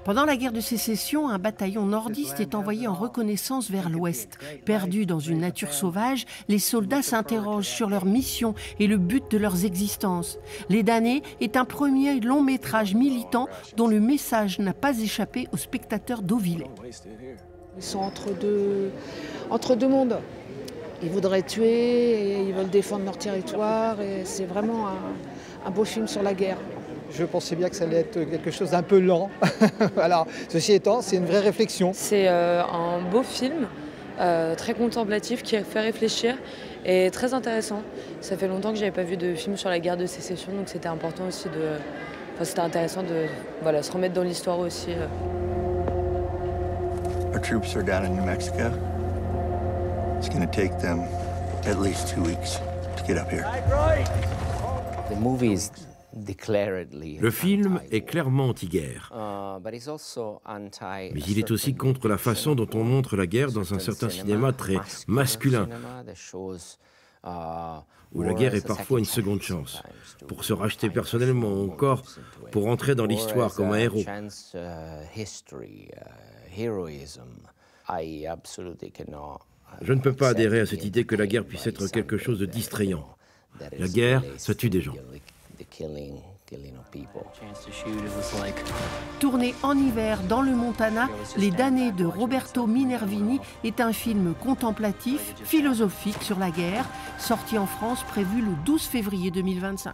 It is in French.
Pendant la guerre de sécession, un bataillon nordiste est envoyé en reconnaissance vers l'ouest. Perdus dans une nature sauvage, les soldats s'interrogent sur leur mission et le but de leurs existences. Les damnés est un premier long métrage militant dont le message n'a pas échappé aux spectateurs d'Auvillers. Ils sont entre deux mondes. Ils voudraient tuer et ils veulent défendre leur territoire. Et c'est vraiment un beau film sur la guerre. Je pensais bien que ça allait être quelque chose d'un peu lent. Alors, ceci étant, c'est une vraie réflexion. C'est un beau film, très contemplatif, qui fait réfléchir et très intéressant. Ça fait longtemps que je n'avais pas vu de film sur la guerre de sécession, donc c'était important aussi de... Enfin, c'était intéressant de se remettre dans l'histoire aussi. Our troops are down in New Mexico. It's going to take them at least 2 weeks to get up here. Le film est clairement anti-guerre, mais il est aussi contre la façon dont on montre la guerre dans un certain cinéma très masculin, où la guerre est parfois une seconde chance, pour se racheter personnellement ou encore pour entrer dans l'histoire comme un héros. Je ne peux pas adhérer à cette idée que la guerre puisse être quelque chose de distrayant. La guerre, ça tue des gens. Tourné en hiver dans le Montana, Les damnés de Roberto Minervini est un film contemplatif, philosophique sur la guerre, sorti en France, prévu le 12 février 2025.